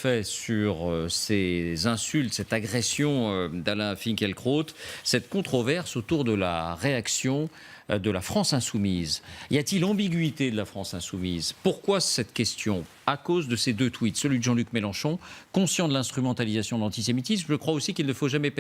fait sur ces insultes, cette agression d'Alain Finkielkraut, cette controverse autour de la réaction de la France insoumise. Y a-t-il ambiguïté de la France insoumise? Pourquoi cette question? À cause de ces deux tweets, celui de Jean-Luc Mélenchon, conscient de l'instrumentalisation de l'antisémitisme. Je crois aussi qu'il ne faut jamais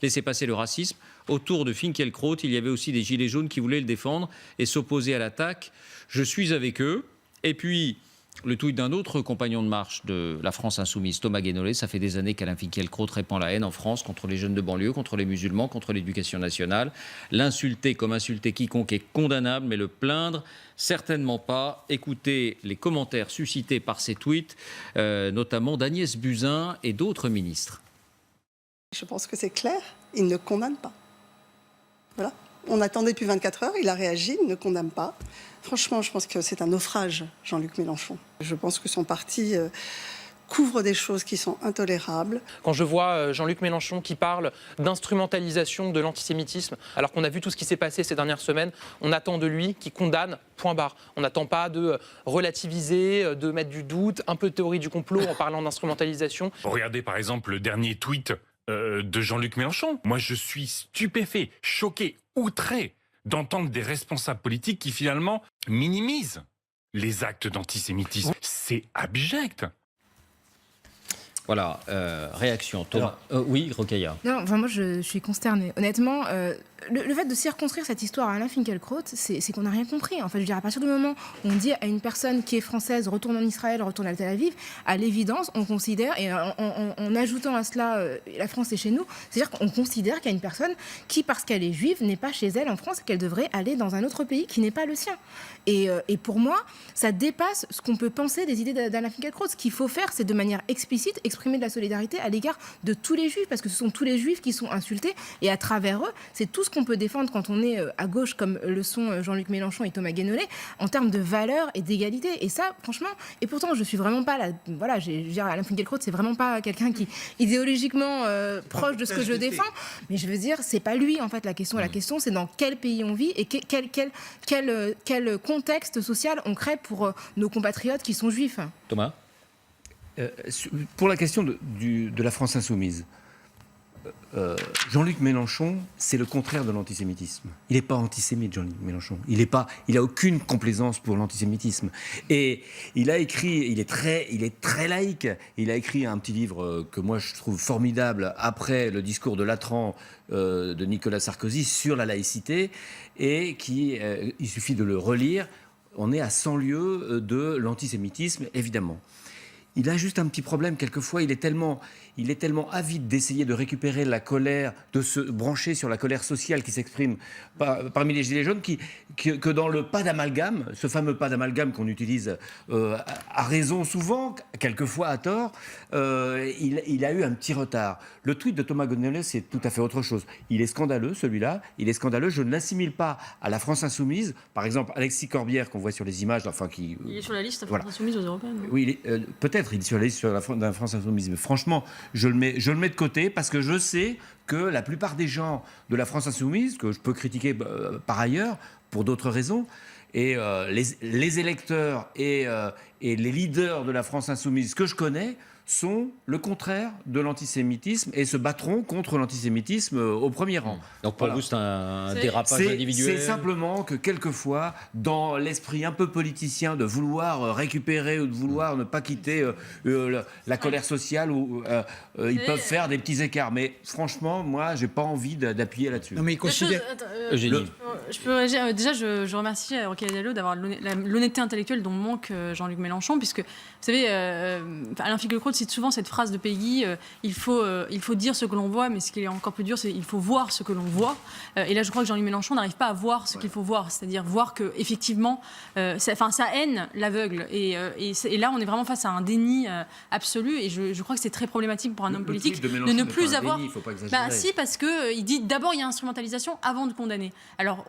laisser passer le racisme. Autour de Finkielkraut, il y avait aussi des gilets jaunes qui voulaient le défendre et s'opposer à l'attaque. Je suis avec eux. Et puis, le tweet d'un autre compagnon de marche de la France insoumise, Thomas Guénolé. Ça fait des années qu'Alain Finkielkraut répand la haine en France contre les jeunes de banlieue, contre les musulmans, contre l'éducation nationale. L'insulter comme insulter quiconque est condamnable, mais le plaindre, certainement pas. Écoutez les commentaires suscités par ces tweets, notamment d'Agnès Buzyn et d'autres ministres. Je pense que c'est clair, il ne condamne pas. Voilà. On attendait depuis 24 heures, il a réagi, il ne condamne pas. Franchement, je pense que c'est un naufrage, Jean-Luc Mélenchon. Je pense que son parti couvre des choses qui sont intolérables. Quand je vois Jean-Luc Mélenchon qui parle d'instrumentalisation de l'antisémitisme, alors qu'on a vu tout ce qui s'est passé ces dernières semaines, on attend de lui qu'il condamne, point barre. On n'attend pas de relativiser, de mettre du doute, un peu de théorie du complot en parlant d'instrumentalisation. Regardez par exemple le dernier tweet de Jean-Luc Mélenchon. Moi, je suis stupéfait, choqué, outré d'entendre des responsables politiques qui finalement minimisent les actes d'antisémitisme. C'est abject. Voilà, réaction. Thomas. Oui, Rokhaya. Non, enfin, moi je suis consternée. Honnêtement, le fait de circonscrire cette histoire à Alain Finkielkraut, c'est qu'on n'a rien compris. En fait, je veux dire, à partir du moment où on dit à une personne qui est française, retourne en Israël, retourne à Tel Aviv, à l'évidence, on considère, et en ajoutant à cela la France est chez nous, c'est-à-dire qu'on considère qu'il y a une personne qui, parce qu'elle est juive, n'est pas chez elle en France et qu'elle devrait aller dans un autre pays qui n'est pas le sien. Et pour moi, ça dépasse ce qu'on peut penser des idées d'Alain Finkielkraut. Ce qu'il faut faire, c'est de manière explicite exprimer de la solidarité à l'égard de tous les juifs, parce que ce sont tous les juifs qui sont insultés, et à travers eux, c'est tout ce qu'on peut défendre quand on est à gauche, comme le sont Jean-Luc Mélenchon et Thomas Guénolé, en termes de valeurs et d'égalité. Et ça, franchement, et pourtant, je suis vraiment pas là. Voilà, je veux dire, Alain Finkielkraut, c'est vraiment pas quelqu'un qui idéologiquement proche de ce que je défends. Mais je veux dire, c'est pas lui en fait la question. La question, c'est dans quel pays on vit et quel contexte social on crée pour nos compatriotes qui sont juifs. Thomas. Pour la question de la France insoumise, Jean-Luc Mélenchon, c'est le contraire de l'antisémitisme. Il n'est pas antisémite, Jean-Luc Mélenchon. Il a aucune complaisance pour l'antisémitisme. Et il a écrit, il est très laïque. Il a écrit un petit livre que moi je trouve formidable après le discours de Latran de Nicolas Sarkozy sur la laïcité, et il suffit de le relire. On est à 100 lieues de l'antisémitisme, évidemment. Il a juste un petit problème, quelquefois il est tellement avide d'essayer de récupérer la colère, de se brancher sur la colère sociale qui s'exprime parmi les Gilets jaunes, que dans le pas d'amalgame, ce fameux pas d'amalgame qu'on utilise à raison souvent, quelquefois à tort, il a eu un petit retard. Le tweet de Thomas Guénolé, c'est tout à fait autre chose. Il est scandaleux, celui-là, il est scandaleux. Je ne l'assimile pas à la France insoumise. Par exemple, Alexis Corbière, qu'on voit sur les images, Il est sur la liste de la France insoumise aux Européennes. Oui, peut-être il est sur la liste de la France insoumise. Mais franchement, je le mets de côté parce que je sais que la plupart des gens de la France insoumise, que je peux critiquer par ailleurs pour d'autres raisons, et les électeurs et les leaders de la France insoumise que je connais sont le contraire de l'antisémitisme et se battront contre l'antisémitisme au premier rang. Donc pour vous, c'est un dérapage individuel. C'est simplement que quelquefois, dans l'esprit un peu politicien de vouloir récupérer ou de vouloir ne pas quitter la colère sociale, où ils peuvent faire des petits écarts. Mais franchement, moi, j'ai pas envie d'appuyer là-dessus. Non, mais il considère... Je peux réagir. Déjà, je remercie Rokhaya Diallo d'avoir l'honnêteté intellectuelle dont manque Jean-Luc Mélenchon, puisque, vous savez, Alain Finkielkraut cite souvent cette phrase de Peggy, il faut dire ce que l'on voit, mais ce qui est encore plus dur, c'est il faut voir ce que l'on voit. Et là, je crois que Jean-Luc Mélenchon n'arrive pas à voir ce qu'il faut voir, c'est-à-dire voir que effectivement, sa haine l'aveugle. Et là, on est vraiment face à un déni absolu. Et je crois que c'est très problématique pour un homme politique de ne plus avoir. Déni, faut pas exagérer. Si, parce que il dit d'abord il y a instrumentalisation avant de condamner. Alors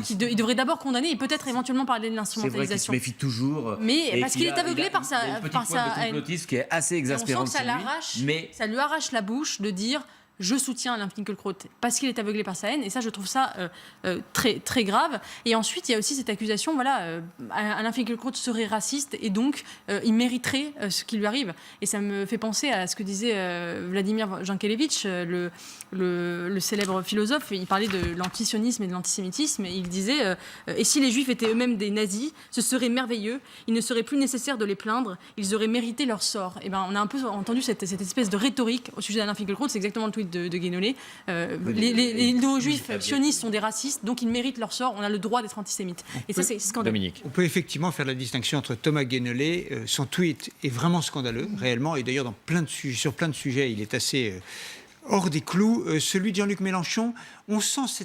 qu'il devrait d'abord condamner et peut-être éventuellement parler de l'instrumentalisation. C'est vrai qu'il se méfie toujours. Mais parce qu'il est aveuglé par sa haine. Qui est assez exaspérante. Ça lui arrache la bouche de dire je soutiens Alain Finkielkraut parce qu'il est aveuglé par sa haine. Et ça, je trouve ça très, très grave. Et ensuite, il y a aussi cette accusation, Alain Finkielkraut serait raciste et donc il mériterait ce qui lui arrive. Et ça me fait penser à ce que disait Vladimir Jankélévitch, le célèbre philosophe. Il parlait de l'antisionisme et de l'antisémitisme. Et il disait et si les Juifs étaient eux-mêmes des nazis, ce serait merveilleux. Il ne serait plus nécessaire de les plaindre. Ils auraient mérité leur sort. Et on a un peu entendu cette espèce de rhétorique au sujet d'Alain Finkielkraut. C'est exactement le tweet de Guénolé. Les néo-juifs sionistes sont des racistes, donc ils méritent leur sort. On a le droit d'être antisémite. Et ça, c'est scandaleux. Dominique. On peut effectivement faire la distinction entre Thomas Guénolé, son tweet est vraiment scandaleux, réellement, et d'ailleurs sur plein de sujets, il est assez hors des clous. Celui de Jean-Luc Mélenchon, on sent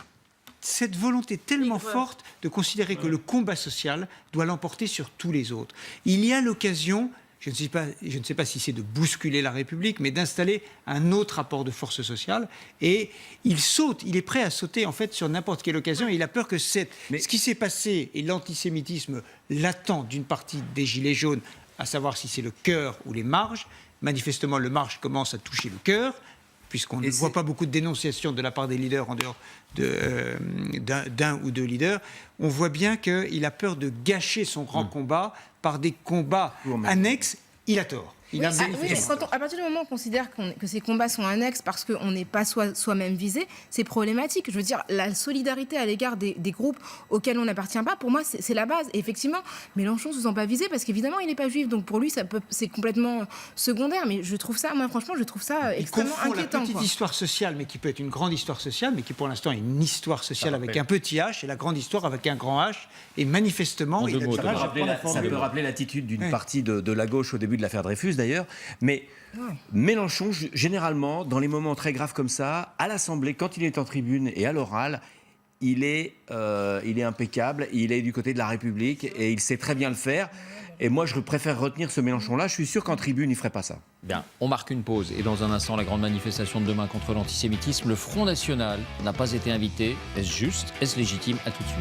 cette volonté tellement forte de considérer que le combat social doit l'emporter sur tous les autres. Il y a l'occasion, je ne sais pas si c'est de bousculer la République, mais d'installer un autre rapport de force sociale. Et il saute, il est prêt à sauter en fait sur n'importe quelle occasion. Et il a peur que ce qui s'est passé et l'antisémitisme latent d'une partie des Gilets jaunes, à savoir si c'est le cœur ou les marges. Manifestement, le marge commence à toucher le cœur, puisqu'on ne voit pas beaucoup de dénonciations de la part des leaders en dehors d'un ou deux leaders. On voit bien qu'il a peur de gâcher son grand combat par des combats annexes. Il a tort. À partir du moment où on considère que ces combats sont annexes parce qu'on n'est pas soi-même visé, c'est problématique. Je veux dire, la solidarité à l'égard des groupes auxquels on n'appartient pas, pour moi, c'est la base. Et effectivement, Mélenchon ne se sent pas visé parce qu'évidemment, il n'est pas juif. Donc pour lui, c'est complètement secondaire. Mais je trouve ça, extrêmement inquiétant. La petite histoire sociale, mais qui peut être une grande histoire sociale, mais qui pour l'instant est une histoire sociale avec un petit H, et la grande histoire avec un grand H. Et manifestement, ça peut rappeler l'attitude d'une partie de la gauche au début de l'affaire Dreyfus, d'ailleurs. Mais Mélenchon, généralement, dans les moments très graves comme ça, à l'Assemblée, quand il est en tribune et à l'oral, il est impeccable, il est du côté de la République et il sait très bien le faire. Et moi, je préfère retenir ce Mélenchon-là. Je suis sûr qu'en tribune, il ne ferait pas ça. Bien, on marque une pause. Et dans un instant, la grande manifestation de demain contre l'antisémitisme. Le Front National n'a pas été invité. Est-ce juste? Est-ce légitime? À tout de suite.